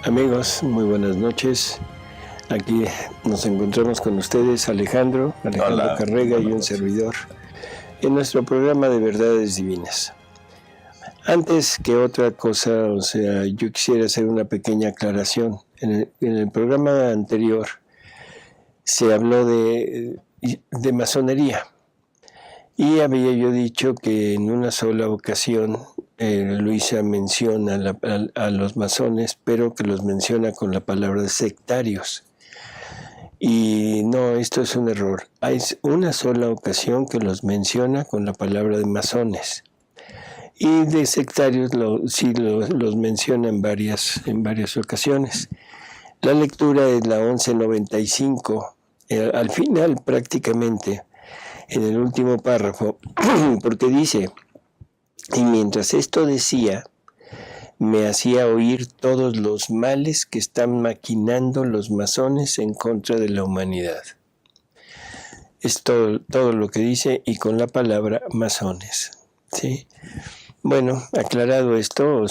Amigos, muy buenas noches. Aquí nos encontramos con ustedes, Alejandro Hola, Carrega y un servidor, en nuestro programa de Verdades Divinas. Antes que otra cosa, yo quisiera hacer una pequeña aclaración. En el programa anterior se habló de masonería. Y había yo dicho que en una sola ocasión Luisa menciona a los masones, pero que los menciona con la palabra sectarios. Y no, esto es un error. Hay una sola ocasión que los menciona con la palabra de masones. Y de sectarios sí los menciona en varias ocasiones. La lectura es la 1195. Al final, prácticamente, en el último párrafo, porque dice: y mientras esto decía, me hacía oír todos los males que están maquinando los masones en contra de la humanidad. Es todo lo que dice, y con la palabra masones, ¿sí? Bueno, aclarado esto,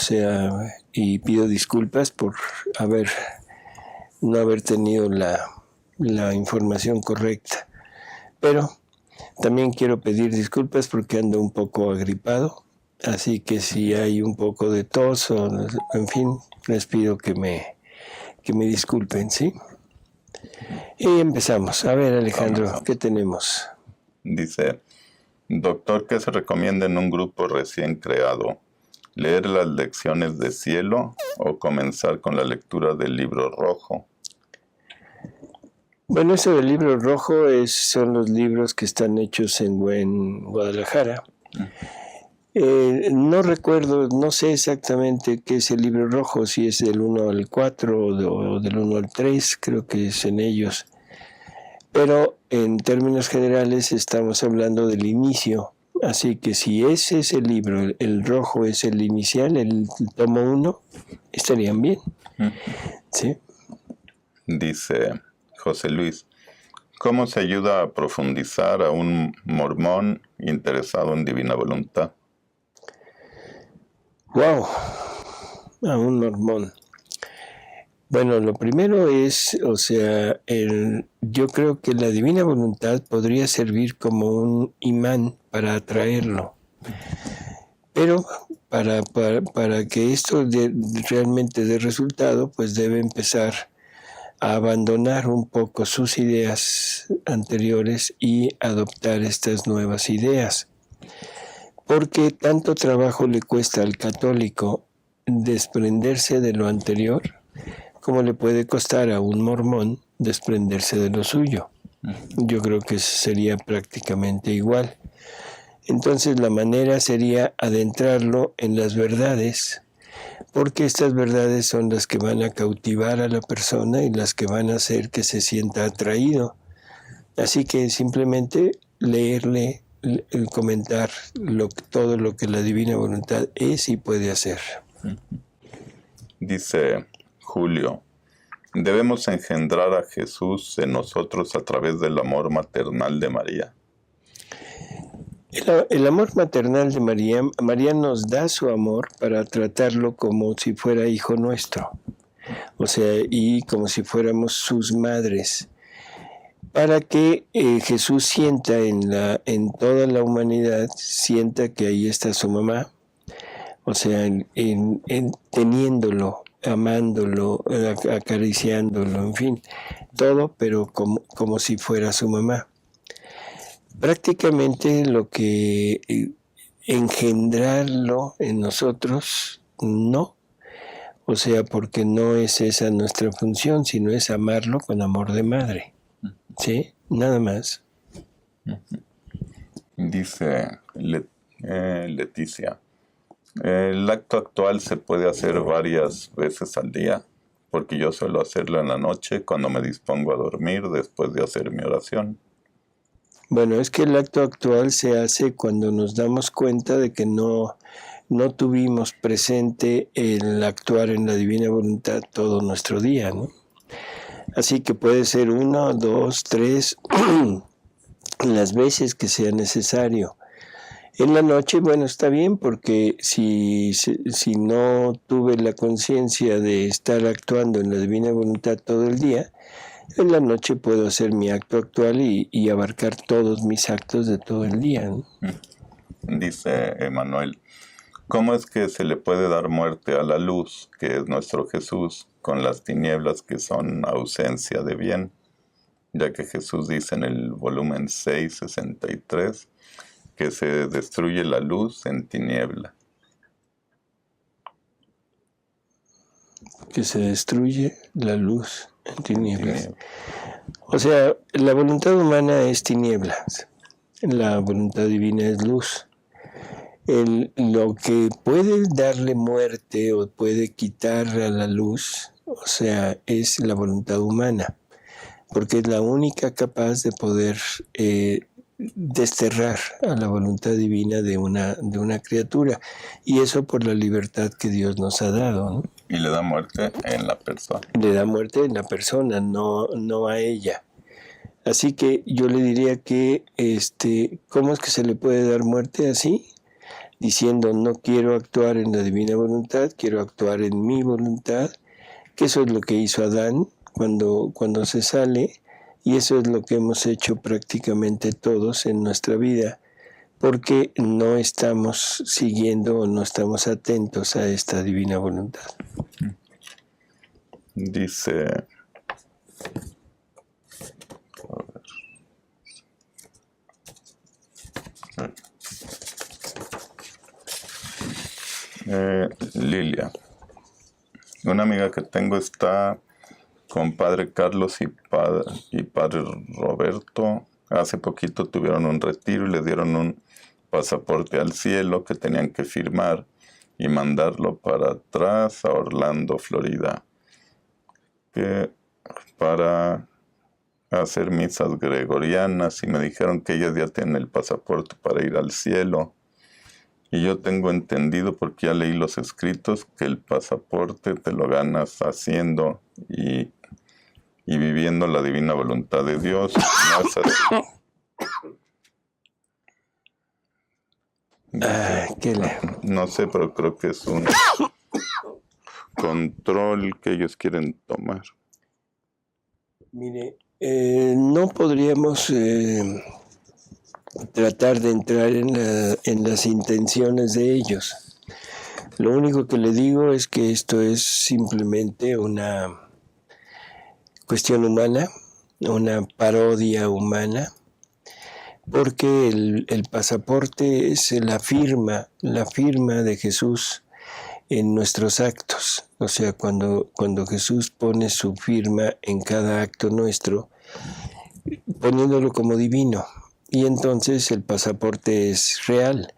y pido disculpas por no haber tenido la información correcta, pero también quiero pedir disculpas porque ando un poco agripado, así que si hay un poco de tos o, en fin, les pido que me disculpen, ¿sí? Y empezamos. A ver, Alejandro, ¿qué tenemos? Dice: doctor, ¿qué se recomienda en un grupo recién creado? ¿Leer las lecciones de cielo o comenzar con la lectura del libro rojo? Bueno, eso del libro rojo son los libros que están hechos en Guadalajara. No recuerdo, no sé exactamente qué es el libro rojo, si es del 1 al 4 o del 1 al 3, creo que es en ellos. Pero en términos generales estamos hablando del inicio. Así que si ese es el libro, el rojo es el inicial, el tomo 1, estarían bien. ¿Sí? Dice José Luis: ¿cómo se ayuda a profundizar a un mormón interesado en divina voluntad? ¡Wow! A un mormón. Bueno, lo primero es, yo creo que la divina voluntad podría servir como un imán para atraerlo. Pero para que esto realmente dé resultado, pues debe empezar a abandonar un poco sus ideas anteriores y adoptar estas nuevas ideas. Porque tanto trabajo le cuesta al católico desprenderse de lo anterior, como le puede costar a un mormón desprenderse de lo suyo. Yo creo que sería prácticamente igual. Entonces la manera sería adentrarlo en las verdades, porque estas verdades son las que van a cautivar a la persona y las que van a hacer que se sienta atraído. Así que simplemente leerle, comentar todo lo que la divina voluntad es y puede hacer. Dice Julio: ¿debemos engendrar a Jesús en nosotros a través del amor maternal de María? El amor maternal de María nos da su amor para tratarlo como si fuera hijo nuestro, y como si fuéramos sus madres, para que Jesús sienta en toda la humanidad, sienta que ahí está su mamá, teniéndolo, amándolo, acariciándolo, en fin, todo, pero como si fuera su mamá. Prácticamente lo que engendrarlo en nosotros, no. Porque no es esa nuestra función, sino es amarlo con amor de madre. ¿Sí? Nada más. Dice Leticia: ¿el acto actual se puede hacer varias veces al día? Porque yo suelo hacerlo en la noche cuando me dispongo a dormir después de hacer mi oración. Bueno, es que el acto actual se hace cuando nos damos cuenta de que no tuvimos presente el actuar en la divina voluntad todo nuestro día, ¿no? Así que puede ser 1, 2, 3, las veces que sea necesario. En la noche, bueno, está bien, porque si no tuve la conciencia de estar actuando en la divina voluntad todo el día, en la noche puedo hacer mi acto actual y abarcar todos mis actos de todo el día, ¿no? Dice Emanuel, ¿cómo es que se le puede dar muerte a la luz, que es nuestro Jesús, con las tinieblas que son ausencia de bien? Ya que Jesús dice en el volumen 6, 63, que se destruye la luz en tiniebla. Que se destruye la luz en tinieblas. O sea, la voluntad humana es tinieblas, la voluntad divina es luz. Lo que puede darle muerte o puede quitar a la luz, o sea, es la voluntad humana, porque es la única capaz de poder desterrar a la voluntad divina de una criatura, y eso por la libertad que Dios nos ha dado, ¿no? Y le da muerte en la persona. Le da muerte en la persona, no a ella. Así que yo le diría que, ¿cómo es que se le puede dar muerte así? Diciendo, no quiero actuar en la divina voluntad, quiero actuar en mi voluntad, que eso es lo que hizo Adán cuando se sale, y eso es lo que hemos hecho prácticamente todos en nuestra vida, porque no estamos siguiendo o no estamos atentos a esta divina voluntad. Dice, Lilia, una amiga que tengo está con padre Carlos y padre Roberto. Hace poquito tuvieron un retiro y le dieron un pasaporte al cielo que tenían que firmar y mandarlo para atrás a Orlando, Florida, para hacer misas gregorianas, y me dijeron que ellas ya tienen el pasaporte para ir al cielo. Y yo tengo entendido, porque ya leí los escritos, que el pasaporte te lo ganas haciendo y viviendo la divina voluntad de Dios. ¿No es así? No sé, pero creo que es un control que ellos quieren tomar. Mire, no podríamos tratar de entrar en las intenciones de ellos. Lo único que le digo es que esto es simplemente una cuestión humana, una parodia humana, porque el pasaporte es la firma de Jesús en nuestros actos. O sea, cuando Jesús pone su firma en cada acto nuestro, poniéndolo como divino. Y entonces el pasaporte es real,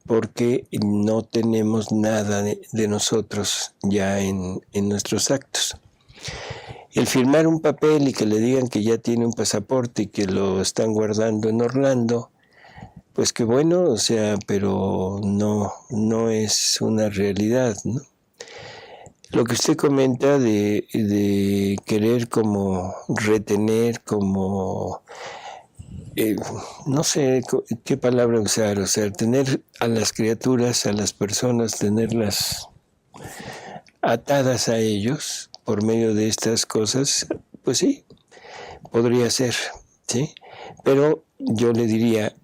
porque no tenemos nada de nosotros ya en nuestros actos. El firmar un papel y que le digan que ya tiene un pasaporte y que lo están guardando en Orlando, pues qué bueno, o sea, pero no es una realidad, ¿no? Lo que usted comenta de querer como retener, como no sé qué palabra usar, o sea, tener a las criaturas, a las personas, tenerlas atadas a ellos por medio de estas cosas, pues sí, podría ser, ¿sí? Pero yo le diría,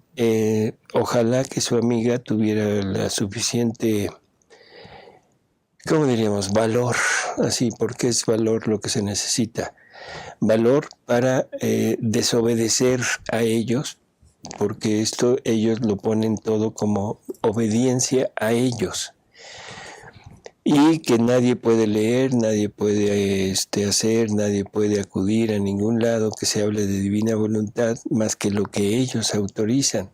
ojalá que su amiga tuviera la suficiente, ¿cómo diríamos? Valor, así, porque es valor lo que se necesita. Valor para desobedecer a ellos, porque esto ellos lo ponen todo como obediencia a ellos. Y que nadie puede leer, nadie puede hacer, nadie puede acudir a ningún lado que se hable de divina voluntad más que lo que ellos autorizan.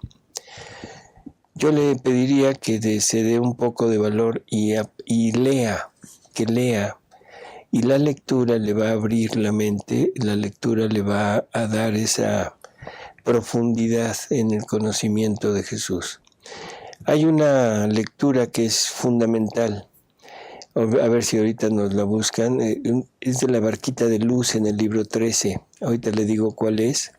Yo le pediría que se dé un poco de valor y lea, que lea. Y la lectura le va a abrir la mente, la lectura le va a dar esa profundidad en el conocimiento de Jesús. Hay una lectura que es fundamental. A ver si ahorita nos la buscan. Es de la barquita de luz en el libro 13. Ahorita le digo cuál es.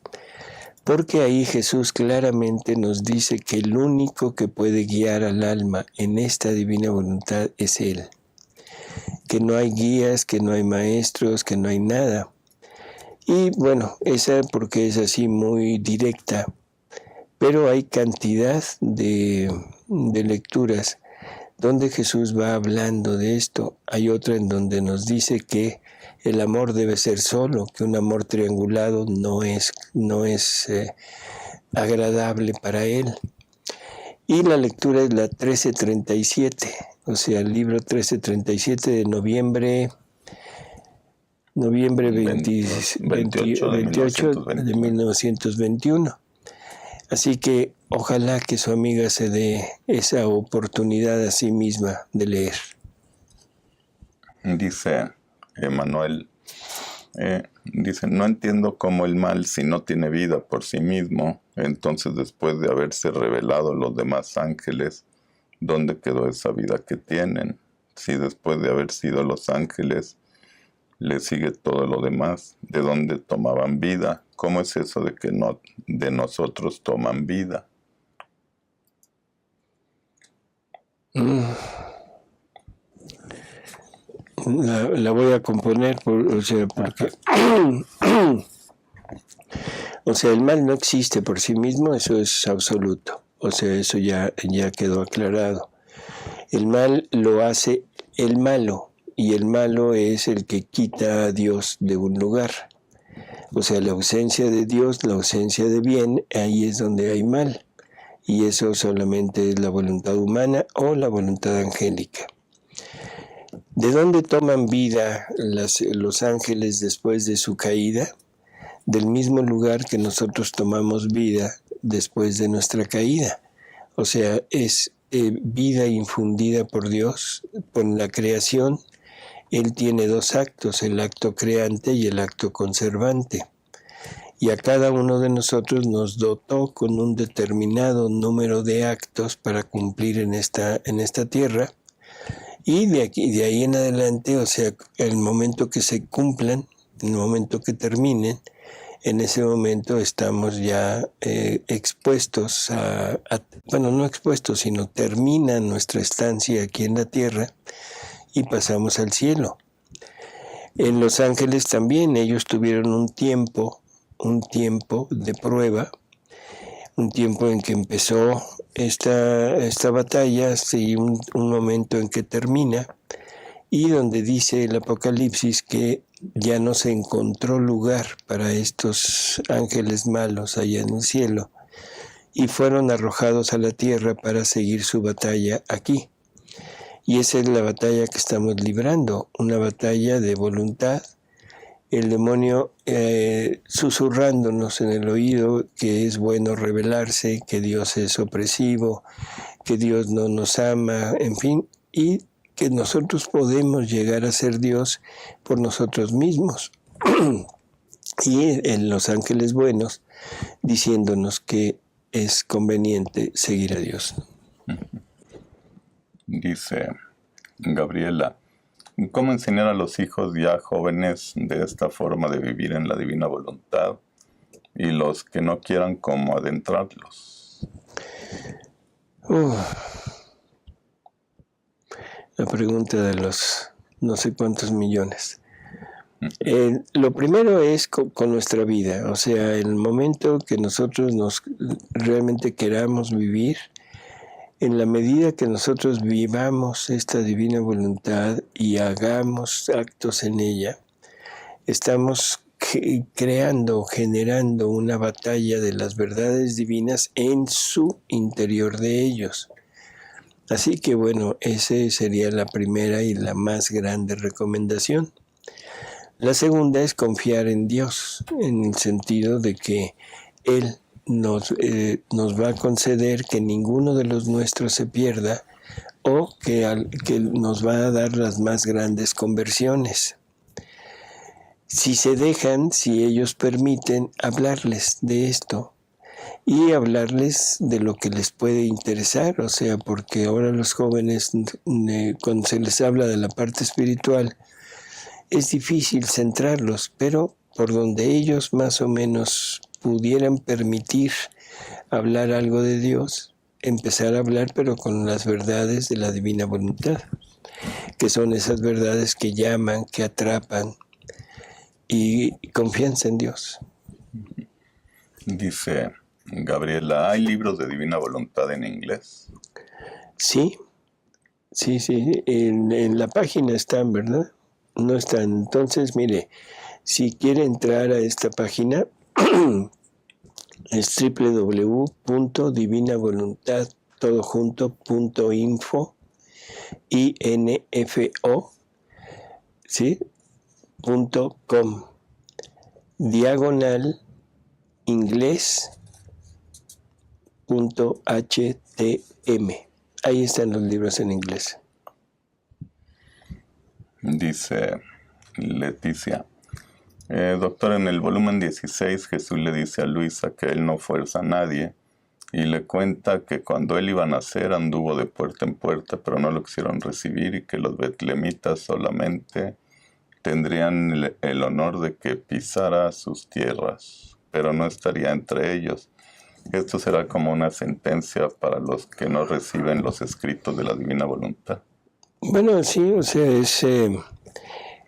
Porque ahí Jesús claramente nos dice que el único que puede guiar al alma en esta divina voluntad es Él. Que no hay guías, que no hay maestros, que no hay nada. Y bueno, esa porque es así muy directa, pero hay cantidad de lecturas donde Jesús va hablando de esto. Hay otra en donde nos dice que el amor debe ser solo, que un amor triangulado no es agradable para él. Y la lectura es la 1337, o sea, el libro 1337 de noviembre 28 de 1921. Así que ojalá que su amiga se dé esa oportunidad a sí misma de leer. Dice Emanuel, dice, no entiendo cómo el mal, si no tiene vida por sí mismo, entonces después de haberse revelado los demás ángeles, ¿dónde quedó esa vida que tienen? Si después de haber sido los ángeles, le sigue todo lo demás, ¿de dónde tomaban vida? ¿Cómo es eso de que no de nosotros toman vida? La voy a componer, porque o sea, el mal no existe por sí mismo, eso es absoluto. O sea, eso ya quedó aclarado. El mal lo hace el malo, y el malo es el que quita a Dios de un lugar. O sea, la ausencia de Dios, la ausencia de bien, ahí es donde hay mal. Y eso solamente es la voluntad humana o la voluntad angélica. ¿De dónde toman vida los ángeles después de su caída? Del mismo lugar que nosotros tomamos vida después de nuestra caída. O sea, es vida infundida por Dios, por la creación. Él tiene dos actos, el acto creante y el acto conservante. Y a cada uno de nosotros nos dotó con un determinado número de actos para cumplir en esta tierra. Y de ahí en adelante, o sea, el momento que se cumplan, el momento que terminen, en ese momento estamos ya expuestos bueno, no expuestos, sino termina nuestra estancia aquí en la tierra y pasamos al cielo. En Los Ángeles también ellos tuvieron un tiempo de prueba, un tiempo en que empezó esta batalla, y un momento en que termina, y donde dice el Apocalipsis que ya no se encontró lugar para estos ángeles malos allá en el cielo, y fueron arrojados a la tierra para seguir su batalla aquí. Y esa es la batalla que estamos librando, una batalla de voluntad. El demonio susurrándonos en el oído que es bueno rebelarse, que Dios es opresivo, que Dios no nos ama, en fin, y que nosotros podemos llegar a ser Dios por nosotros mismos. Y en los ángeles buenos diciéndonos que es conveniente seguir a Dios. Dice Gabriela, ¿cómo enseñar a los hijos ya jóvenes de esta forma de vivir en la divina voluntad y los que no quieran cómo adentrarlos? La pregunta de los no sé cuántos millones. Lo primero es con nuestra vida, o sea, el momento que nosotros realmente queramos vivir, en la medida que nosotros vivamos esta divina voluntad y hagamos actos en ella, estamos generando una batalla de las verdades divinas en su interior de ellos. Así que bueno, esa sería la primera y la más grande recomendación. La segunda es confiar en Dios, en el sentido de que Él nos va a conceder que ninguno de los nuestros se pierda, o que nos va a dar las más grandes conversiones. Si se dejan, si ellos permiten, hablarles de esto y hablarles de lo que les puede interesar, o sea, porque ahora los jóvenes, cuando se les habla de la parte espiritual, es difícil centrarlos, pero por donde ellos más o menos pudieran permitir hablar algo de Dios, empezar a hablar pero con las verdades de la divina voluntad, que son esas verdades que llaman, que atrapan y confianza en Dios. Dice Gabriela, ¿hay libros de divina voluntad en inglés? Sí, en la página están, ¿verdad? No están. Entonces, mire, si quiere entrar a esta página, es www.divinavoluntad.info, info, ¿sí? .com, diagonal inglés.htm. Ahí están los libros en inglés. Dice Leticia, doctor, en el volumen 16 Jesús le dice a Luisa que él no fuerza a nadie y le cuenta que cuando él iba a nacer anduvo de puerta en puerta, pero no lo quisieron recibir y que los betlemitas solamente tendrían el honor de que pisara sus tierras, pero no estaría entre ellos. Esto será como una sentencia para los que no reciben los escritos de la divina voluntad. Bueno, sí, o sea,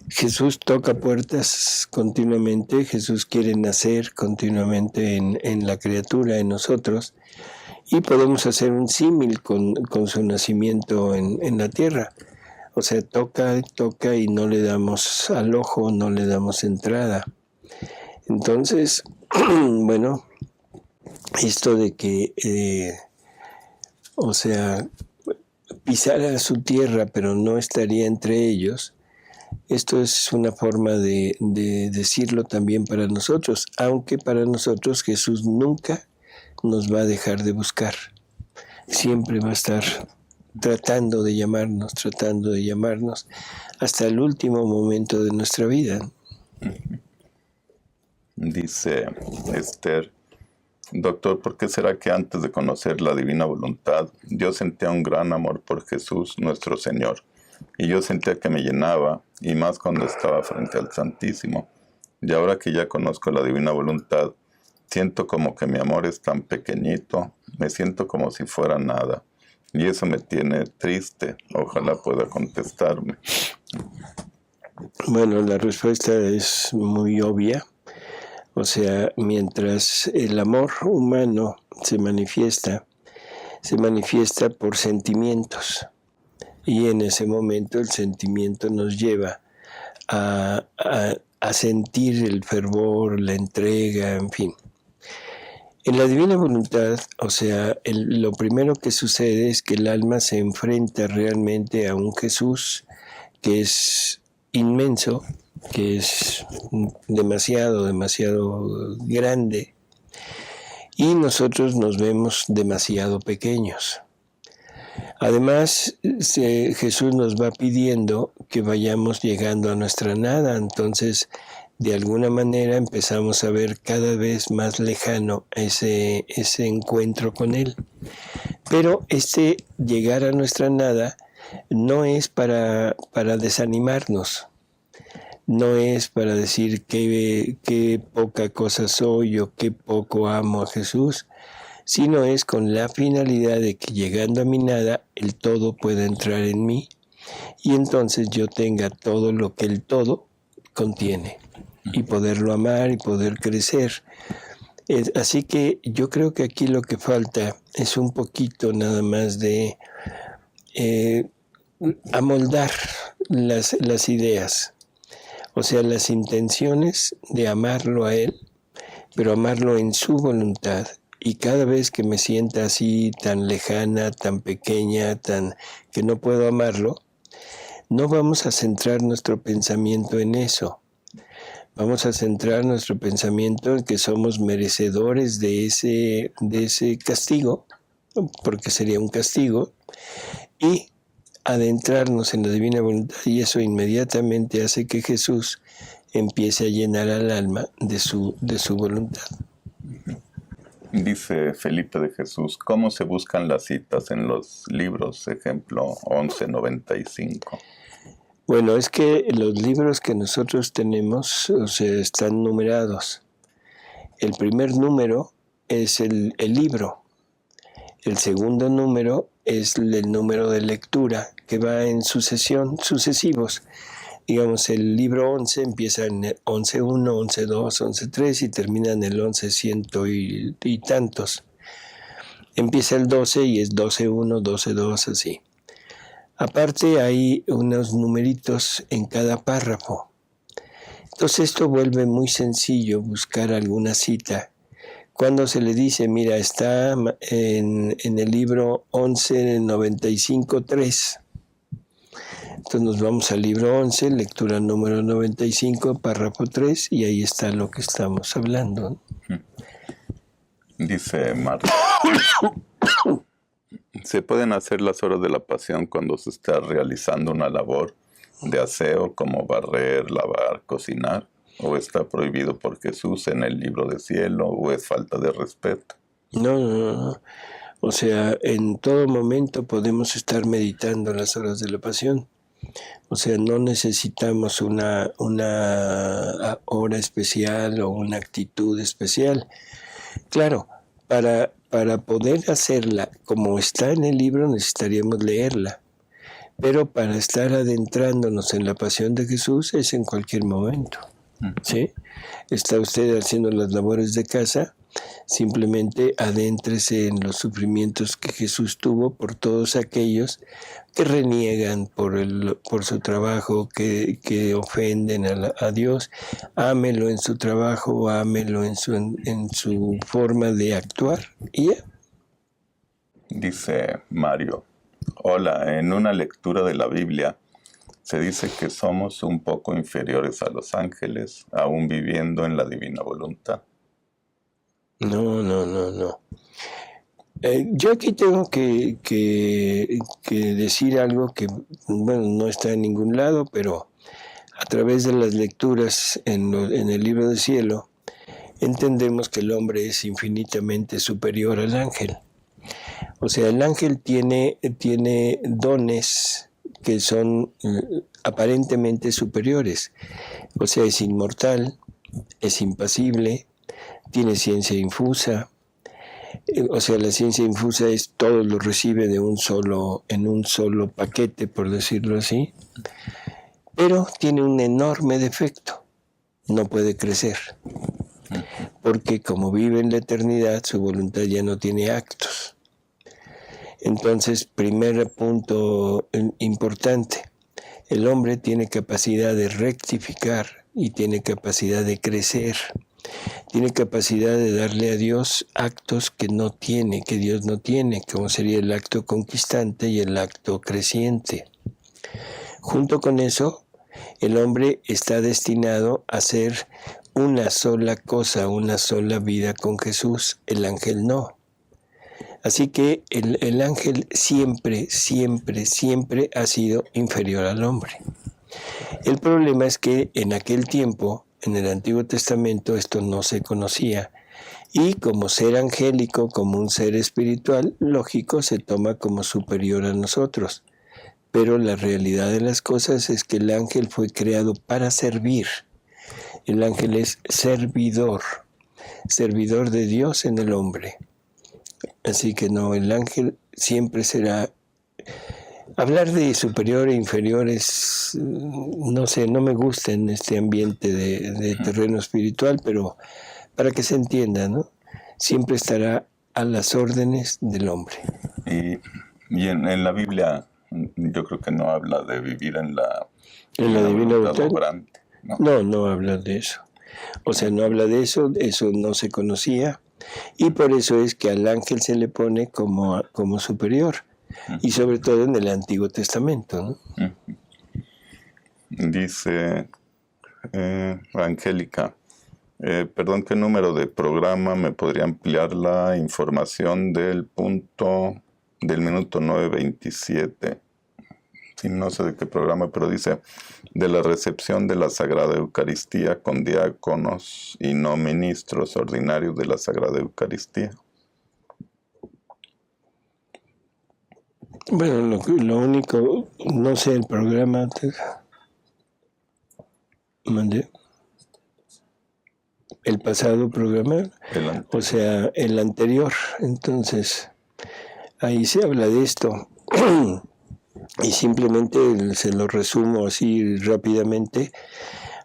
Jesús toca puertas continuamente, Jesús quiere nacer continuamente en la criatura, en nosotros, y podemos hacer un símil con su nacimiento en la tierra. O sea, toca y no le damos al ojo, no le damos entrada. Entonces, bueno, esto de que, pisara su tierra, pero no estaría entre ellos, esto es una forma de decirlo también para nosotros, aunque para nosotros Jesús nunca nos va a dejar de buscar. Siempre va a estar tratando de llamarnos hasta el último momento de nuestra vida. Dice Esther, doctor, ¿por qué será que antes de conocer la divina voluntad yo sentía un gran amor por Jesús nuestro Señor? Y yo sentía que me llenaba, y más cuando estaba frente al Santísimo. Y ahora que ya conozco la divina voluntad, siento como que mi amor es tan pequeñito, me siento como si fuera nada. Y eso me tiene triste. Ojalá pueda contestarme. Bueno, la respuesta es muy obvia. O sea, mientras el amor humano se manifiesta por sentimientos. Y en ese momento el sentimiento nos lleva a sentir el fervor, la entrega, en fin. En la divina voluntad, o sea, lo primero que sucede es que el alma se enfrenta realmente a un Jesús que es inmenso, que es demasiado grande, y nosotros nos vemos demasiado pequeños. Además, Jesús nos va pidiendo que vayamos llegando a nuestra nada, entonces de alguna manera empezamos a ver cada vez más lejano ese encuentro con Él. Pero llegar a nuestra nada no es para desanimarnos, no es para decir qué poca cosa soy o qué poco amo a Jesús, sino es con la finalidad de que llegando a mi nada, el todo pueda entrar en mí y entonces yo tenga todo lo que el todo contiene y poderlo amar y poder crecer. Así que yo creo que aquí lo que falta es un poquito nada más de amoldar las ideas, o sea, las intenciones de amarlo a Él, pero amarlo en su voluntad. Y cada vez que me sienta así tan lejana, tan pequeña, que no puedo amarlo, no vamos a centrar nuestro pensamiento en eso. Vamos a centrar nuestro pensamiento en que somos merecedores de ese castigo, porque sería un castigo, y adentrarnos en la divina voluntad, y eso inmediatamente hace que Jesús empiece a llenar al alma de su voluntad. Dice Felipe de Jesús, ¿cómo se buscan las citas en los libros? Ejemplo 1195. Bueno, es que los libros que nosotros tenemos, o sea, están numerados. El primer número es el libro. El segundo número es el número de lectura que va en sucesión, sucesivos. Digamos, el libro 11 empieza en el 11.1, 11.2, 11.3 y termina en el 11.100 y tantos. Empieza el 12 y es 12.1, 12.2, así. Aparte hay unos numeritos en cada párrafo. Entonces esto vuelve muy sencillo buscar alguna cita. Cuando se le dice, mira, está en el libro 11.95.3. Entonces nos vamos al libro 11, lectura número 95, párrafo 3, y ahí está lo que estamos hablando. Dice Marta, ¿se pueden hacer las horas de la pasión cuando se está realizando una labor de aseo como barrer, lavar, cocinar? ¿O está prohibido por Jesús en el libro del cielo? ¿O es falta de respeto? No. O sea, en todo momento podemos estar meditando las horas de la pasión. O sea, no necesitamos una hora especial o una actitud especial. Claro, para poder hacerla como está en el libro necesitaríamos leerla. Pero para estar adentrándonos en la pasión de Jesús es en cualquier momento. ¿Sí? Está usted haciendo las labores de casa, simplemente adéntrese en los sufrimientos que Jesús tuvo por todos aquellos que reniegan por su trabajo, que ofenden a Dios. Ámelo en su trabajo, ámelo en su forma de actuar. ¿Y ya? Dice Mario, hola, en una lectura de la Biblia se dice que somos un poco inferiores a los ángeles, aún viviendo en la divina voluntad. No. Yo aquí tengo que decir algo que, bueno, no está en ningún lado, pero a través de las lecturas en el libro del cielo, entendemos que el hombre es infinitamente superior al ángel. O sea, el ángel tiene dones que son aparentemente superiores. O sea, es inmortal, es impasible, tiene ciencia infusa. O sea, la ciencia infusa es todo lo recibe en un solo paquete, por decirlo así. Pero tiene un enorme defecto. No puede crecer. Porque como vive en la eternidad, su voluntad ya no tiene actos. Entonces, primer punto importante, el hombre tiene capacidad de rectificar y tiene capacidad de crecer. Tiene capacidad de darle a Dios actos que Dios no tiene, como sería el acto conquistante y el acto creciente. Junto con eso, el hombre está destinado a ser una sola cosa, una sola vida con Jesús, el ángel no. Así que el ángel siempre ha sido inferior al hombre. El problema es que en aquel tiempo, en el Antiguo Testamento, esto no se conocía. Y como ser angélico, como un ser espiritual, lógico, se toma como superior a nosotros. Pero la realidad de las cosas es que el ángel fue creado para servir. El ángel es servidor de Dios en el hombre. Así que no, el ángel siempre será... Hablar de superior e inferior es, no sé, no me gusta en este ambiente de terreno espiritual, pero para que se entienda, ¿no? Siempre estará a las órdenes del hombre. Y en la Biblia yo creo que no habla de vivir en la divina voluntad obrante, ¿no? No habla de eso. O sea, no habla de eso no se conocía, y por eso es que al ángel se le pone como superior. Y sobre todo en el Antiguo Testamento, ¿no? Dice Angélica, perdón, ¿qué número de programa me podría ampliar la información del minuto 9:27? Sí, no sé de qué programa, pero dice, de la recepción de la Sagrada Eucaristía con diáconos y no ministros ordinarios de la Sagrada Eucaristía. Bueno, lo único, no sé, el programa... ¿Mandé? el pasado programa, o sea, el anterior. Entonces, ahí se habla de esto. Y simplemente se lo resumo así rápidamente.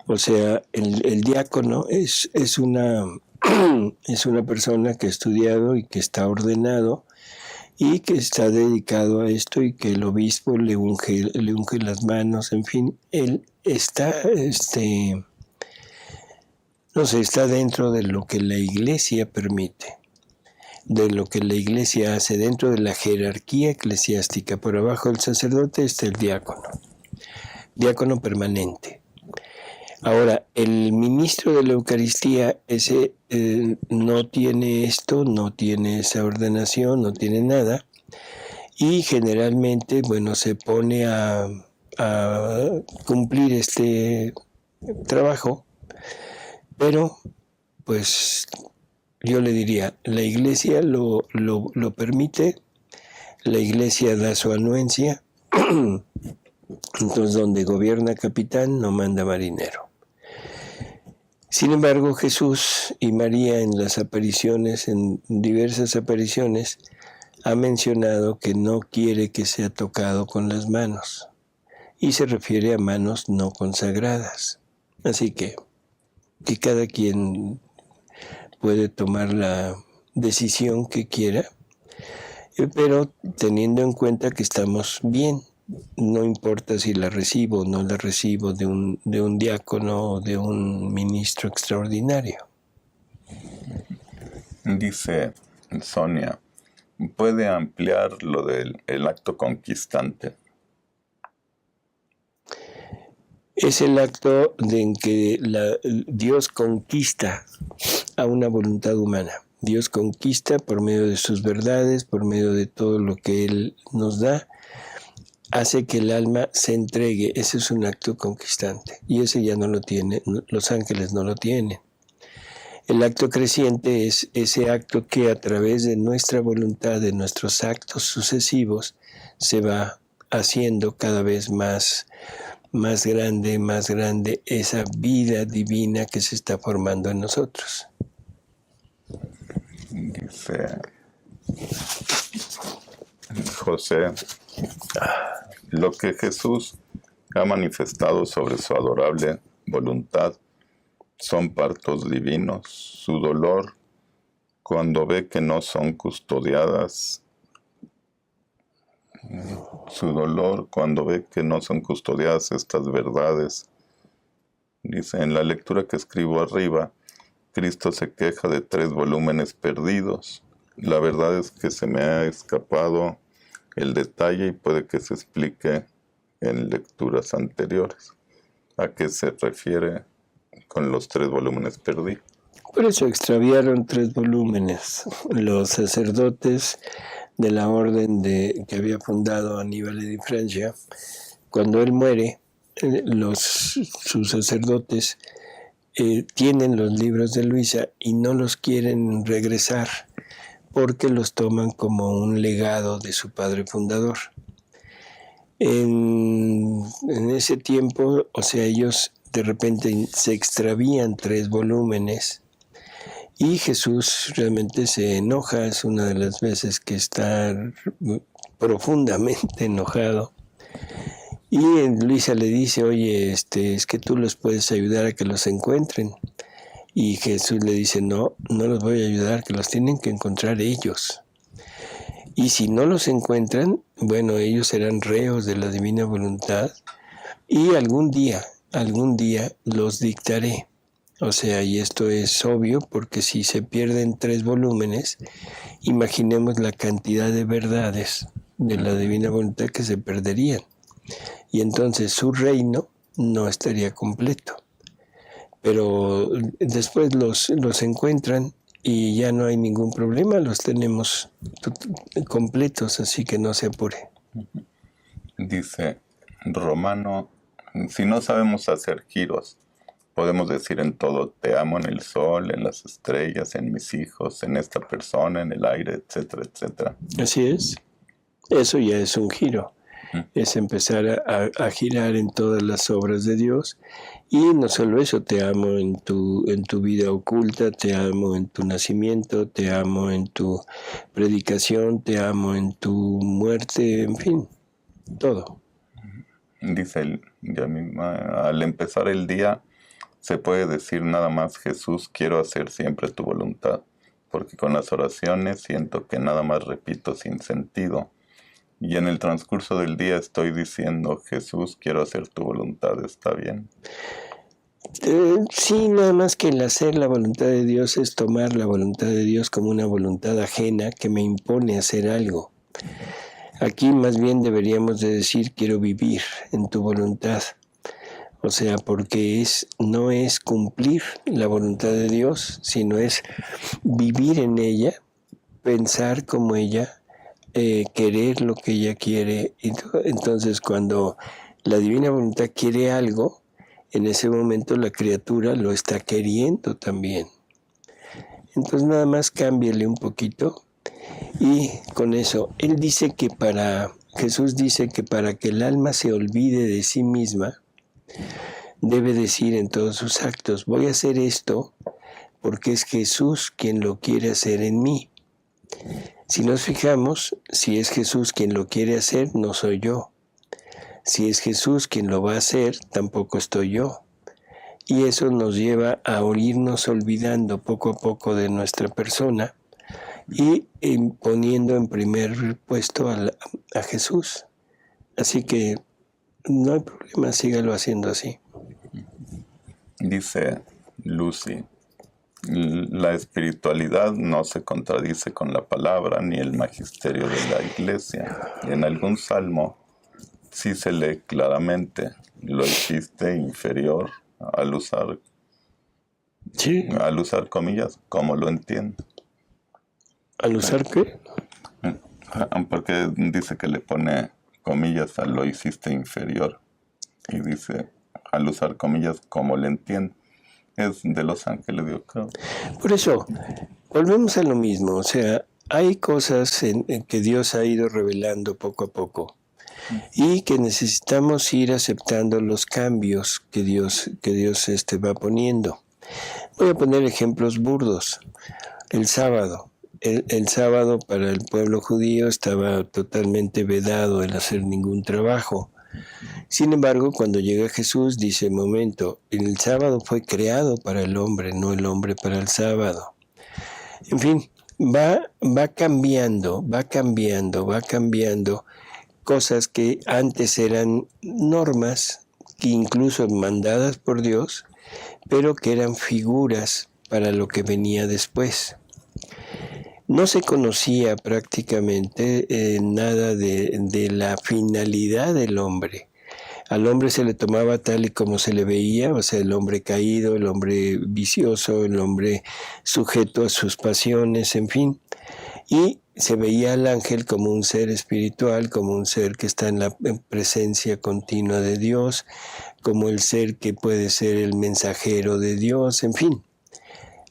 O sea, el diácono es una persona que ha estudiado y que está ordenado y que está dedicado a esto, y que el obispo le unge las manos, en fin, él está, no sé, está dentro de lo que la Iglesia permite, de lo que la Iglesia hace, dentro de la jerarquía eclesiástica. Por abajo del sacerdote está el diácono permanente. Ahora, el ministro de la Eucaristía, ese no tiene esto, no tiene esa ordenación, no tiene nada, y generalmente, bueno, se pone a cumplir este trabajo, pero pues yo le diría, la Iglesia lo permite, la Iglesia da su anuencia, entonces donde gobierna capitán no manda marinero. Sin embargo, Jesús y María en las apariciones, en diversas apariciones, ha mencionado que no quiere que sea tocado con las manos, y se refiere a manos no consagradas. Así que cada quien puede tomar la decisión que quiera, pero teniendo en cuenta que estamos bien. No importa si la recibo o no la recibo de un diácono o de un ministro extraordinario. Dice Sonia, ¿puede ampliar lo del acto conquistante? Es el acto en que Dios conquista a una voluntad humana. Dios conquista por medio de sus verdades, por medio de todo lo que Él nos da, hace que el alma se entregue. Ese es un acto conquistante, y ese ya no lo tiene, los ángeles no lo tienen. El acto creciente es ese acto que a través de nuestra voluntad, de nuestros actos sucesivos, se va haciendo cada vez más grande esa vida divina que se está formando en nosotros. Dice José, lo que Jesús ha manifestado sobre su adorable voluntad son partos divinos. Su dolor cuando ve que no son custodiadas estas verdades. Dice, en la lectura que escribo arriba, Cristo se queja de 3 volúmenes perdidos. La verdad es que se me ha escapado el detalle y puede que se explique en lecturas anteriores. ¿A qué se refiere con los 3 volúmenes perdidos? Por eso extraviaron 3 volúmenes. Los sacerdotes de la orden que había fundado Aníbal de Francia, cuando él muere, sus sacerdotes tienen los libros de Luisa y no los quieren regresar porque los toman como un legado de su padre fundador. En ese tiempo, o sea, ellos de repente se extravían 3 volúmenes y Jesús realmente se enoja. Es una de las veces que está profundamente enojado. Y Luisa le dice, oye, es que tú los puedes ayudar a que los encuentren. Y Jesús le dice, no los voy a ayudar, que los tienen que encontrar ellos. Y si no los encuentran, bueno, ellos serán reos de la divina voluntad y algún día los dictaré. O sea, y esto es obvio porque si se pierden 3 volúmenes, imaginemos la cantidad de verdades de la divina voluntad que se perderían. Y entonces su reino no estaría completo. Pero después los encuentran y ya no hay ningún problema, los tenemos completos, así que no se apure. Dice Romano, si no sabemos hacer giros, podemos decir en todo, te amo en el sol, en las estrellas, en mis hijos, en esta persona, en el aire, etcétera, etcétera. Así es. Eso ya es un giro. es empezar a girar en todas las obras de Dios. Y no solo eso, te amo en tu vida oculta, te amo en tu nacimiento, te amo en tu predicación, te amo en tu muerte, en fin, todo. Dice él, ya misma, al empezar el día se puede decir nada más: Jesús, quiero hacer siempre tu voluntad, porque con las oraciones siento que nada más repito sin sentido. Y en el transcurso del día estoy diciendo: Jesús, quiero hacer tu voluntad. ¿Está bien? Sí, nada más que el hacer la voluntad de Dios es tomar la voluntad de Dios como una voluntad ajena que me impone hacer algo. Aquí más bien deberíamos de decir: quiero vivir en tu voluntad. O sea, porque no es cumplir la voluntad de Dios, sino es vivir en ella, pensar como ella, querer lo que ella quiere. Entonces, cuando la divina voluntad quiere algo, en ese momento la criatura lo está queriendo también. Entonces, nada más cámbiale un poquito. Y con eso, Jesús dice que para que el alma se olvide de sí misma, debe decir en todos sus actos: voy a hacer esto porque es Jesús quien lo quiere hacer en mí. Si nos fijamos, si es Jesús quien lo quiere hacer, no soy yo. Si es Jesús quien lo va a hacer, tampoco estoy yo. Y eso nos lleva a irnos olvidando poco a poco de nuestra persona y poniendo en primer puesto a Jesús. Así que no hay problema, sígalo haciendo así. Dice Lucy, la espiritualidad no se contradice con la palabra ni el magisterio de la Iglesia. Y en algún salmo sí se lee claramente: lo hiciste inferior, al usar comillas, como lo entiendo. ¿Al usar qué? Porque dice que le pone comillas a lo hiciste inferior. Y dice, al usar comillas, como le entiendo. Es de Los Ángeles, yo creo. Por eso, volvemos a lo mismo. O sea, hay cosas en que Dios ha ido revelando poco a poco y que necesitamos ir aceptando los cambios que Dios va poniendo. Voy a poner ejemplos burdos. El sábado. El sábado para el pueblo judío estaba totalmente vedado el hacer ningún trabajo. Sin embargo, cuando llega Jesús, dice: momento, el sábado fue creado para el hombre, no el hombre para el sábado. En fin, va cambiando cosas que antes eran normas, que incluso mandadas por Dios, pero que eran figuras para lo que venía después. No se conocía prácticamente nada de la finalidad del hombre. Al hombre se le tomaba tal y como se le veía, o sea, el hombre caído, el hombre vicioso, el hombre sujeto a sus pasiones, en fin. Y se veía al ángel como un ser espiritual, como un ser que está en la presencia continua de Dios, como el ser que puede ser el mensajero de Dios, en fin.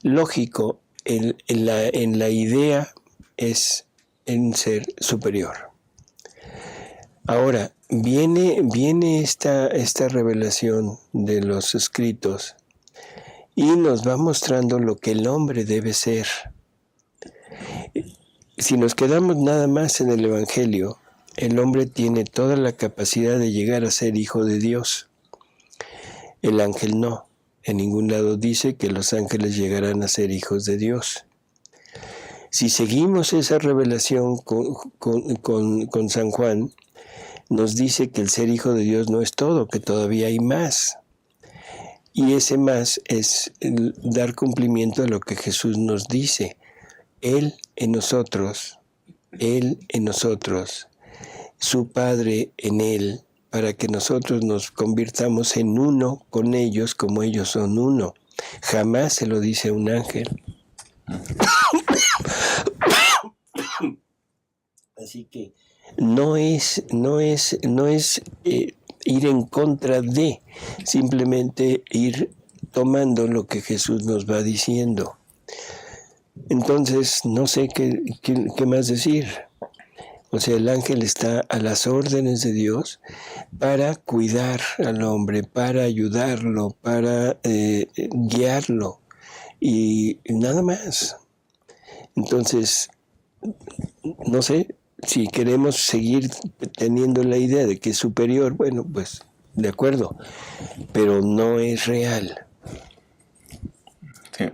Lógico, en la idea es un ser superior. Ahora, viene esta revelación de los escritos y nos va mostrando lo que el hombre debe ser. Si nos quedamos nada más en el Evangelio, el hombre tiene toda la capacidad de llegar a ser hijo de Dios. El ángel no. En ningún lado dice que los ángeles llegarán a ser hijos de Dios. Si seguimos esa revelación con San Juan, nos dice que el ser hijo de Dios no es todo, que todavía hay más. Y ese más es dar cumplimiento a lo que Jesús nos dice. Él en nosotros, su Padre en Él, para que nosotros nos convirtamos en uno con ellos como ellos son uno. Jamás se lo dice un ángel. Así que no es ir en contra de, simplemente ir tomando lo que Jesús nos va diciendo. Entonces, no sé qué más decir. O sea, el ángel está a las órdenes de Dios para cuidar al hombre, para ayudarlo, para guiarlo y nada más. Entonces, no sé, si queremos seguir teniendo la idea de que es superior, bueno, pues de acuerdo, pero no es real. Sí,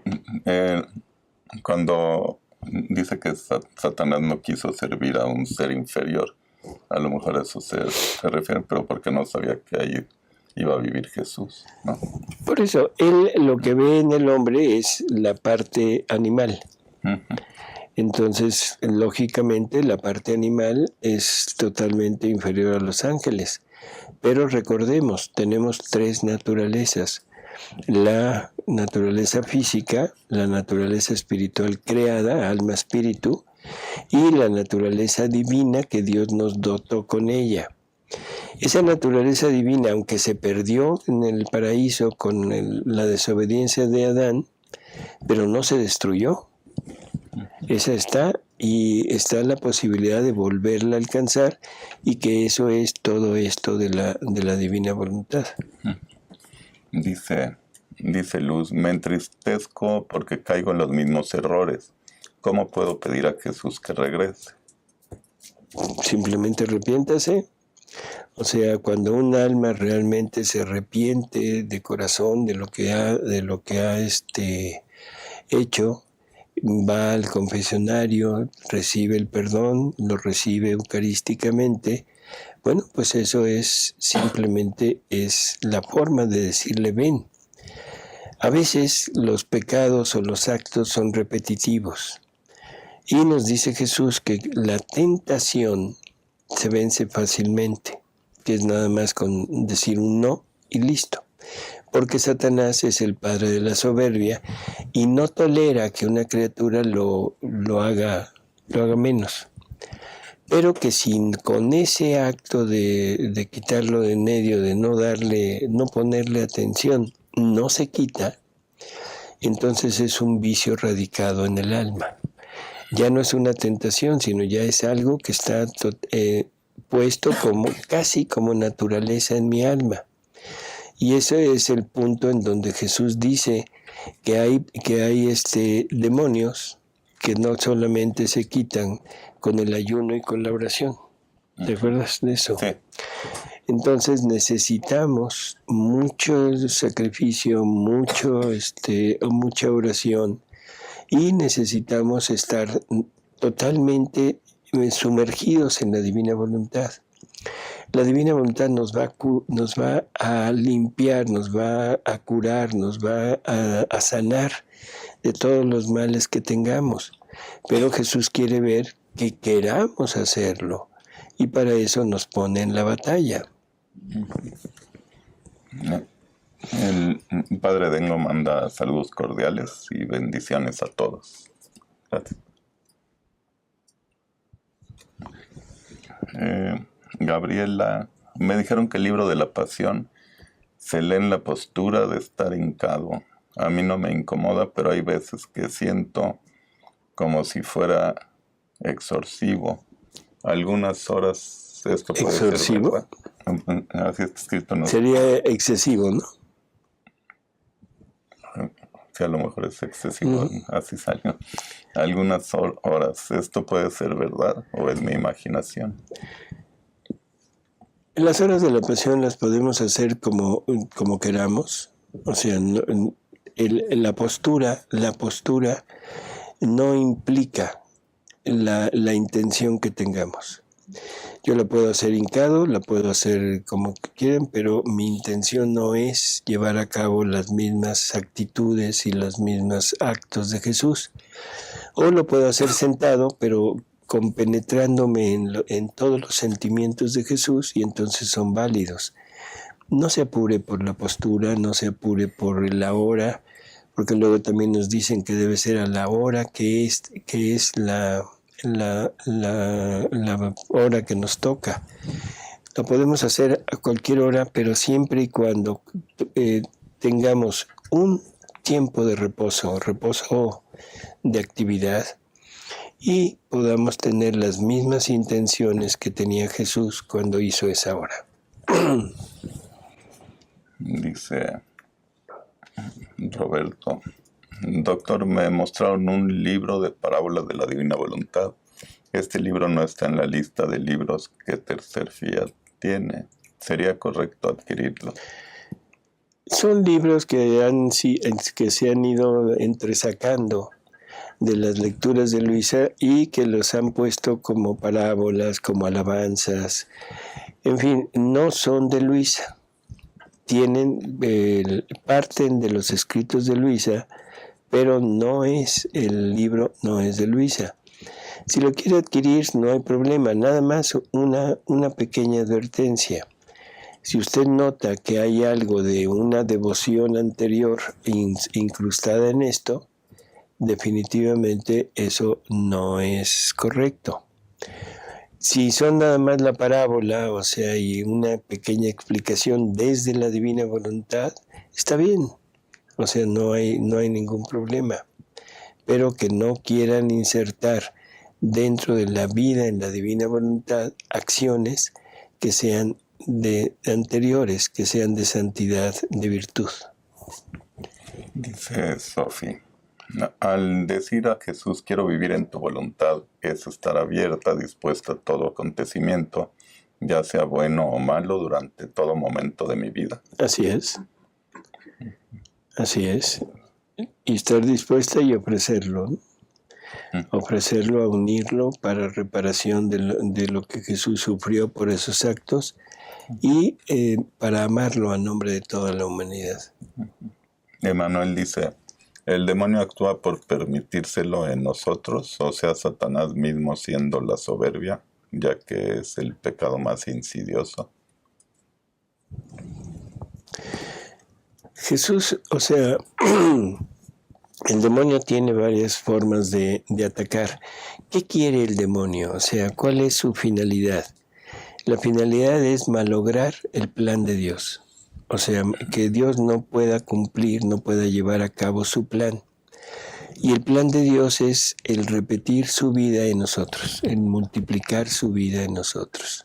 cuando dice que Satanás no quiso servir a un ser inferior, a lo mejor a eso se refiere, pero porque no sabía que ahí iba a vivir Jesús, ¿no? Por eso, él lo que ve en el hombre es la parte animal. Uh-huh. Entonces, lógicamente, la parte animal es totalmente inferior a los ángeles. Pero recordemos, tenemos tres naturalezas. La naturaleza física, la naturaleza espiritual creada, alma, espíritu, y la naturaleza divina que Dios nos dotó con ella. Esa naturaleza divina, aunque se perdió en el paraíso con la desobediencia de Adán, pero no se destruyó. Esa está, y está la posibilidad de volverla a alcanzar, y que eso es todo esto de la divina voluntad. Dice Luz, me entristezco porque caigo en los mismos errores. ¿Cómo puedo pedir a Jesús que regrese? Simplemente arrepiéntase. O sea, cuando un alma realmente se arrepiente de corazón de lo que ha hecho, va al confesionario, recibe el perdón, lo recibe eucarísticamente. Bueno, pues eso es simplemente la forma de decirle ven. A veces los pecados o los actos son repetitivos. Y nos dice Jesús que la tentación se vence fácilmente, que es nada más con decir un no y listo. Porque Satanás es el padre de la soberbia y no tolera que una criatura lo haga menos. Pero que con ese acto de quitarlo de en medio, de no ponerle atención, no se quita, entonces es un vicio radicado en el alma. Ya no es una tentación, sino ya es algo que está puesto casi como naturaleza en mi alma. Y ese es el punto en donde Jesús dice que hay demonios que no solamente se quitan con el ayuno y con la oración. ¿Te acuerdas de eso? Sí. Entonces necesitamos mucho sacrificio, mucha oración, y necesitamos estar totalmente sumergidos en la divina voluntad. La divina voluntad nos va a limpiar, nos va a curar, nos va a sanar de todos los males que tengamos. Pero Jesús quiere ver que queramos hacerlo, y para eso nos pone en la batalla. El Padre Dengo manda saludos cordiales y bendiciones a todos. Gracias. Gabriela, me dijeron que el libro de la Pasión se lee en la postura de estar hincado. A mí no me incomoda, pero hay veces que siento como si fuera exorcivo. Algunas horas esto puede ¿Exorcivo? ser verdad. Así está escrito, ¿no? Sería excesivo, ¿no? Sí, a lo mejor es excesivo, así salió. Algunas horas, ¿esto puede ser verdad o es mi imaginación? Las horas de la pasión las podemos hacer como queramos. O sea, la postura no implica la intención que tengamos. Yo la puedo hacer hincado, la puedo hacer como quieran, pero mi intención no es llevar a cabo las mismas actitudes y los mismos actos de Jesús. O lo puedo hacer sentado, pero compenetrándome en todos los sentimientos de Jesús, y entonces son válidos. No se apure por la postura, no se apure por la hora, porque luego también nos dicen que debe ser a la hora que es la hora que nos toca. Lo podemos hacer a cualquier hora, pero siempre y cuando tengamos un tiempo de reposo de actividad, y podamos tener las mismas intenciones que tenía Jesús cuando hizo esa hora. Dice Roberto: doctor, me mostraron un libro de parábolas de la divina voluntad. Este libro no está en la lista de libros que Tercer Fiat tiene. ¿Sería correcto adquirirlo? Son libros que se han ido entresacando de las lecturas de Luisa y que los han puesto como parábolas, como alabanzas. En fin, no son de Luisa. Parten de los escritos de Luisa, pero el libro no es de Luisa. Si lo quiere adquirir, no hay problema. Nada más una pequeña advertencia. Si usted nota que hay algo de una devoción anterior incrustada en esto, definitivamente eso no es correcto. Si son nada más la parábola, o sea, y una pequeña explicación desde la divina voluntad, está bien. O sea, no hay ningún problema. Pero que no quieran insertar dentro de la vida en la divina voluntad acciones que sean anteriores, que sean de santidad, de virtud. Dice Sofi: al decir a Jesús quiero vivir en tu voluntad, es estar abierta, dispuesta a todo acontecimiento, ya sea bueno o malo, durante todo momento de mi vida. Así es. Así es. Y estar dispuesta y ofrecerlo, ¿no? Ofrecerlo, a unirlo para reparación de lo que Jesús sufrió por esos actos y para amarlo a nombre de toda la humanidad. Emanuel dice: ¿el demonio actúa por permitírselo en nosotros, o sea, Satanás mismo siendo la soberbia, ya que es el pecado más insidioso? Jesús, o sea, el demonio tiene varias formas de atacar. ¿Qué quiere el demonio? O sea, ¿cuál es su finalidad? La finalidad es malograr el plan de Dios. O sea, que Dios no pueda cumplir, no pueda llevar a cabo su plan. Y el plan de Dios es el repetir su vida en nosotros, el multiplicar su vida en nosotros.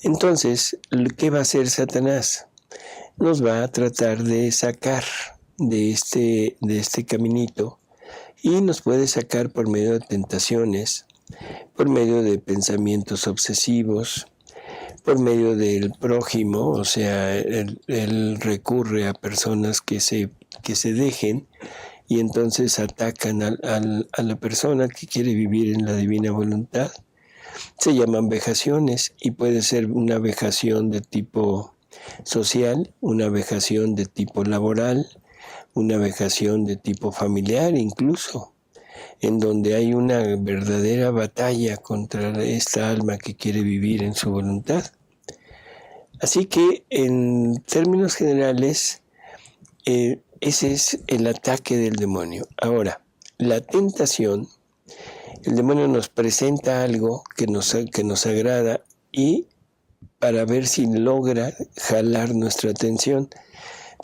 Entonces, ¿qué va a hacer Satanás? Nos va a tratar de sacar de este caminito, y nos puede sacar por medio de tentaciones, por medio de pensamientos obsesivos, por medio del prójimo. O sea, él recurre a personas que se dejen y entonces atacan a la persona que quiere vivir en la divina voluntad. Se llaman vejaciones, y puede ser una vejación de tipo social, una vejación de tipo laboral, una vejación de tipo familiar incluso, en donde hay una verdadera batalla contra esta alma que quiere vivir en su voluntad. Así que, en términos generales, ese es el ataque del demonio. Ahora, la tentación, el demonio nos presenta algo que nos agrada, y para ver si logra jalar nuestra atención.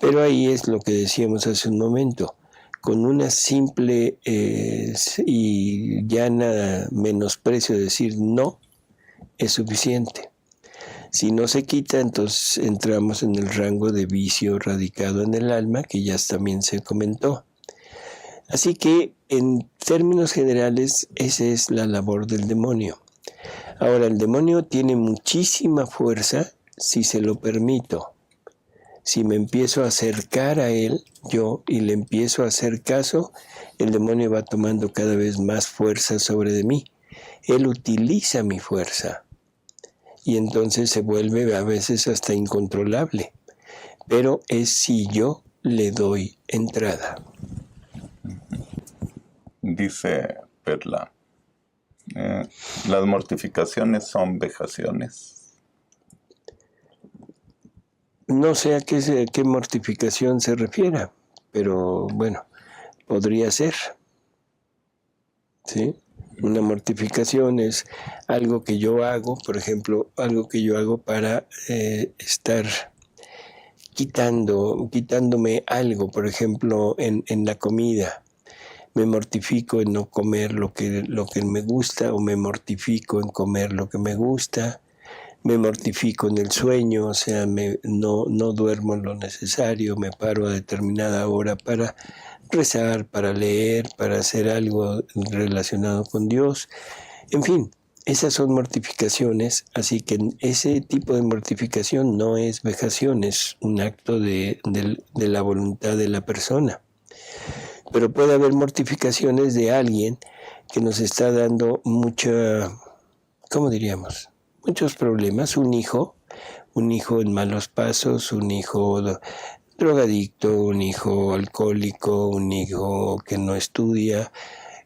Pero ahí es lo que decíamos hace un momento. Con una simple y llana menosprecio de decir no, es suficiente. Si no se quita, entonces entramos en el rango de vicio radicado en el alma, que ya también se comentó. Así que, en términos generales, esa es la labor del demonio. Ahora, el demonio tiene muchísima fuerza si se lo permito. Si me empiezo a acercar a él, y le empiezo a hacer caso, el demonio va tomando cada vez más fuerza sobre de mí. Él utiliza mi fuerza, y entonces se vuelve a veces hasta incontrolable. Pero es si yo le doy entrada. Dice Perla: ¿las mortificaciones son vejaciones? No sé a qué mortificación se refiera, pero bueno, podría ser. ¿Sí? Una mortificación es algo que yo hago, por ejemplo, algo que yo hago para estar quitándome algo, por ejemplo, en la comida. me mortifico en no comer lo que me gusta, o me mortifico en comer lo que me gusta, me mortifico en el sueño, o sea, no duermo lo necesario, me paro a determinada hora para rezar, para leer, para hacer algo relacionado con Dios. En fin, esas son mortificaciones, así que ese tipo de mortificación no es vejación, es un acto de la voluntad de la persona. Pero puede haber mortificaciones de alguien que nos está dando ¿cómo diríamos? Muchos problemas. Un hijo en malos pasos, un hijo drogadicto, un hijo alcohólico, un hijo que no estudia.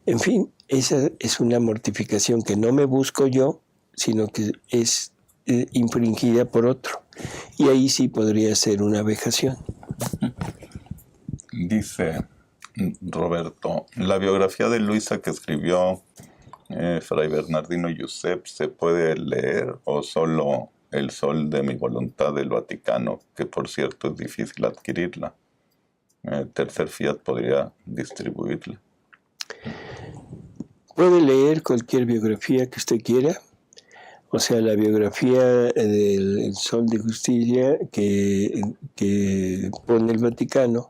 En fin, esa es una mortificación que no me busco yo, sino que es infringida por otro. Y ahí sí podría ser una vejación. Dice Roberto, la biografía de Luisa que escribió Fray Bernardino Yussep, ¿se puede leer o solo El Sol de mi Voluntad del Vaticano, que por cierto es difícil adquirirla? Tercer Fiat podría distribuirla. Puede leer cualquier biografía que usted quiera, o sea, la biografía del Sol de Justicia que pone el Vaticano.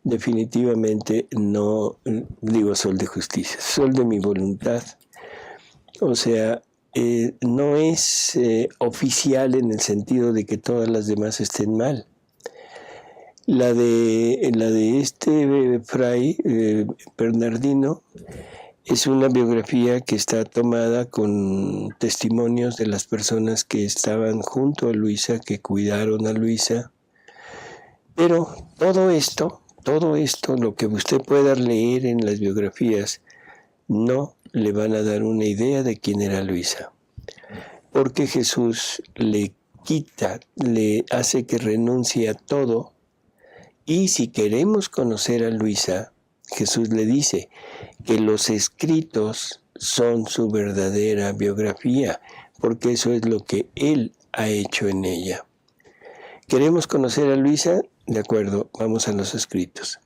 Definitivamente no digo Sol de Justicia, Sol de mi Voluntad. O sea, no es oficial en el sentido de que todas las demás estén mal. La de este fray Bernardino es una biografía que está tomada con testimonios de las personas que estaban junto a Luisa, que cuidaron a Luisa. Pero todo esto, lo que usted pueda leer en las biografías, no le van a dar una idea de quién era Luisa. Porque Jesús le hace que renuncie a todo. Y si queremos conocer a Luisa, Jesús le dice que los escritos son su verdadera biografía, porque eso es lo que Él ha hecho en ella. ¿Queremos conocer a Luisa? De acuerdo, vamos a los escritos.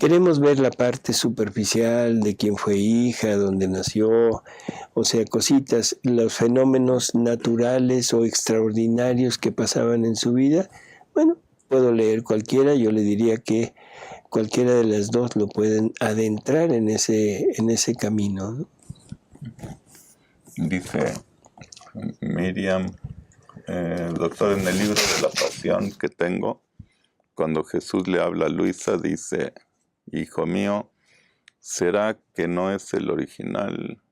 Queremos ver la parte superficial de quién fue hija, dónde nació, o sea, cositas, los fenómenos naturales o extraordinarios que pasaban en su vida. Bueno, puedo leer cualquiera, yo le diría que cualquiera de las dos lo pueden adentrar en ese camino, ¿no? Dice Miriam, doctor, en el libro de la Pasión que tengo, cuando Jesús le habla a Luisa, dice: hijo mío, ¿será que no es el original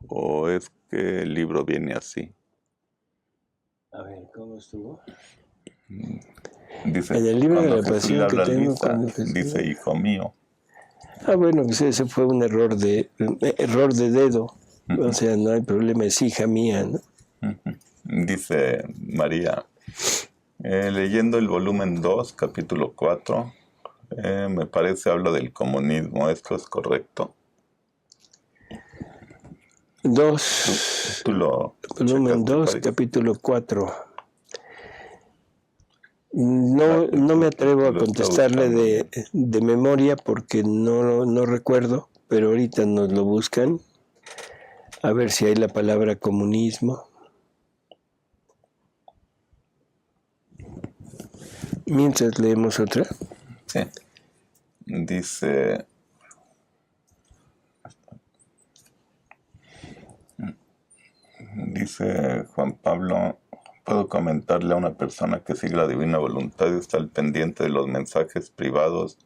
o es que el libro viene así? A ver, ¿cómo estuvo? Dice, en el libro de la Jesús Pasión le habla que tengo, a Luisa, dice hijo mío. Bueno, pues ese fue un error de dedo. O sea, no hay problema, es hija mía, ¿no? Dice María, leyendo el volumen 2, capítulo 4, me parece habla del comunismo. ¿Esto es correcto? 2, volumen 2, capítulo 4. No me atrevo a contestarle de memoria porque no recuerdo, pero ahorita nos lo buscan. A ver si hay la palabra comunismo. Mientras leemos otra. Sí. Dice Juan Pablo, ¿puedo comentarle a una persona que sigue la divina voluntad y está al pendiente de los mensajes privados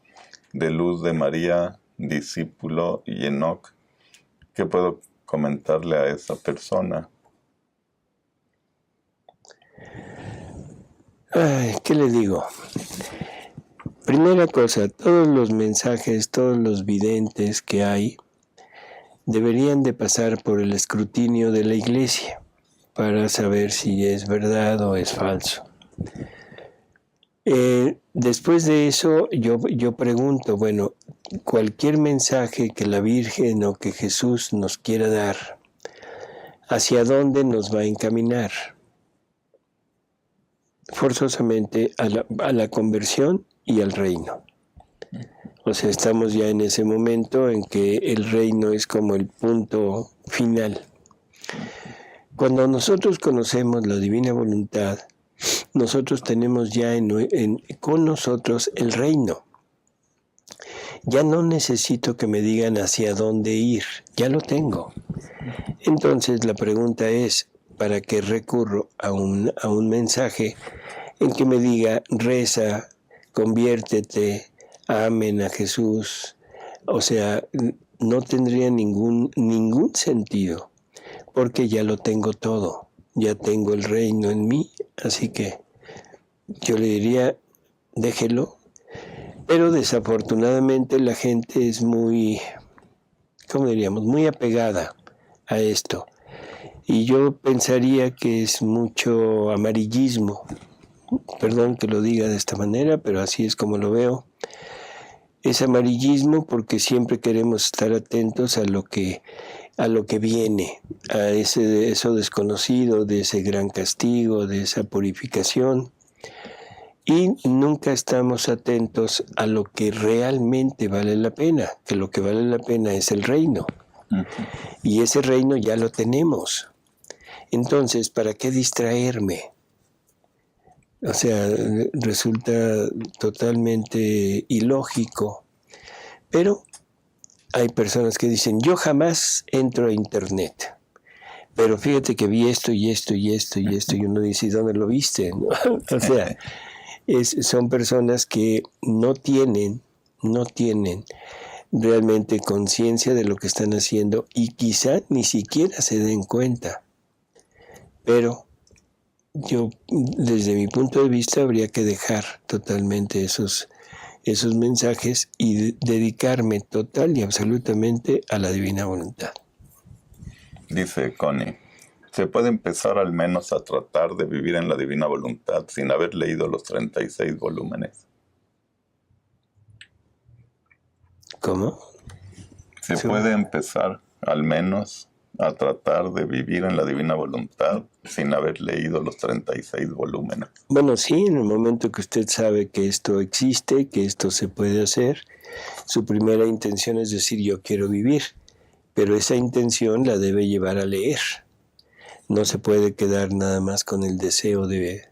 de Luz de María, discípulo y Enoch? ¿Qué puedo comentarle a esa persona? Ay, ¿qué le digo? Primera cosa, todos los mensajes, todos los videntes que hay deberían de pasar por el escrutinio de la Iglesia para saber si es verdad o es falso. Después de eso, yo pregunto, bueno, cualquier mensaje que la Virgen o que Jesús nos quiera dar, ¿hacia dónde nos va a encaminar? Forzosamente a la conversión y al reino. O sea, estamos ya en ese momento en que el reino es como el punto final. Cuando nosotros conocemos la divina voluntad, nosotros tenemos ya con nosotros el reino. Ya no necesito que me digan hacia dónde ir, ya lo tengo. Entonces la pregunta es, ¿para qué recurro a un mensaje en que me diga, reza, conviértete, amen a Jesús? O sea, no tendría ningún sentido, porque ya lo tengo todo, ya tengo el reino en mí, así que yo le diría, déjelo. Pero desafortunadamente la gente es muy, ¿cómo diríamos?, muy apegada a esto. Y yo pensaría que es mucho amarillismo. Perdón que lo diga de esta manera, pero así es como lo veo. Es amarillismo porque siempre queremos estar atentos a lo que viene, a eso desconocido, de ese gran castigo, de esa purificación. Y nunca estamos atentos a lo que realmente vale la pena, que lo que vale la pena es el reino. Uh-huh. Y ese reino ya lo tenemos. Entonces, ¿para qué distraerme? O sea, resulta totalmente ilógico. Pero hay personas que dicen, yo jamás entro a internet. Pero fíjate que vi esto y esto y esto y esto. Y uno dice, ¿dónde lo viste? O sea, son personas que no tienen realmente conciencia de lo que están haciendo y quizá ni siquiera se den cuenta. Pero yo, desde mi punto de vista, habría que dejar totalmente esos mensajes y dedicarme total y absolutamente a la divina voluntad. Dice Connie, ¿se puede empezar al menos a tratar de vivir en la divina voluntad sin haber leído los 36 volúmenes? ¿Cómo? ¿Se puede empezar al menos a tratar de vivir en la divina voluntad sin haber leído los 36 volúmenes? Bueno, sí, en el momento que usted sabe que esto existe, que esto se puede hacer, su primera intención es decir, yo quiero vivir, pero esa intención la debe llevar a leer. No se puede quedar nada más con el deseo de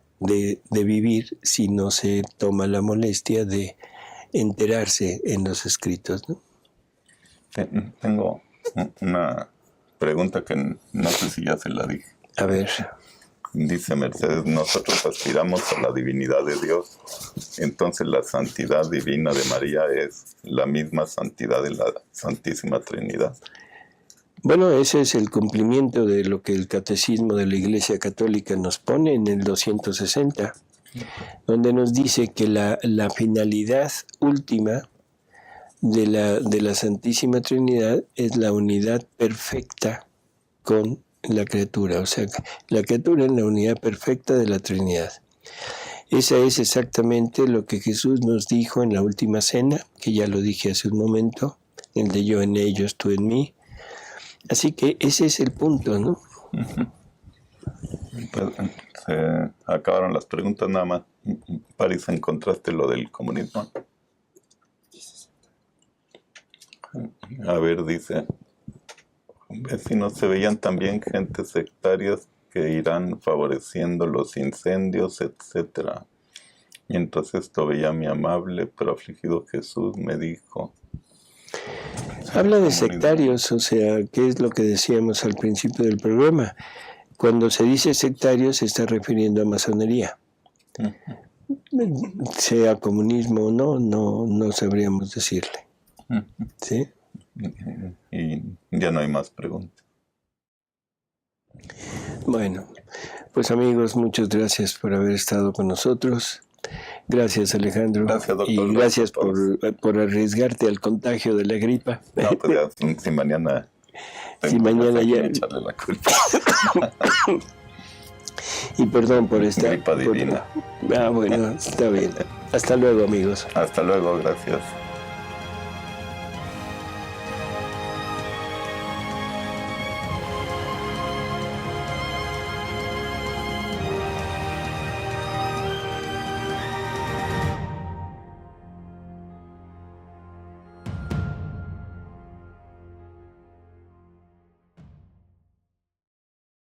vivir si no se toma la molestia de enterarse en los escritos, ¿no? Tengo una pregunta que no sé si ya se la dije. A ver. Dice Mercedes, nosotros aspiramos a la divinidad de Dios, entonces la santidad divina de María es la misma santidad de la Santísima Trinidad. Bueno, ese es el cumplimiento de lo que el Catecismo de la Iglesia Católica nos pone en el 260, donde nos dice que la finalidad última de la Santísima Trinidad es la unidad perfecta con la criatura, o sea, la criatura es la unidad perfecta de la Trinidad. Esa es exactamente lo que Jesús nos dijo en la última cena, que ya lo dije hace un momento, el de yo en ellos, tú en mí. Así que ese es el punto, ¿no? Pues, se acabaron las preguntas nada más. París, ¿encontraste lo del comunismo? A ver, dice, vecinos, se veían también gentes sectarias que irán favoreciendo los incendios, etcétera. Y entonces esto veía mi amable pero afligido Jesús, me dijo. Habla de sectarios, o sea, ¿qué es lo que decíamos al principio del programa? Cuando se dice sectario se está refiriendo a masonería. Uh-huh. Sea comunismo o no sabríamos decirle. Uh-huh. ¿Sí? Y ya no hay más preguntas. Bueno, pues amigos, muchas gracias por haber estado con nosotros. Gracias, Alejandro. Gracias, doctor. Y gracias por arriesgarte al contagio de la gripa. No, pues ya, si mañana... Si mañana ya... echarle la culpa. Y perdón por esta... Gripa divina. Bueno, está bien. Hasta luego, amigos. Hasta luego, gracias.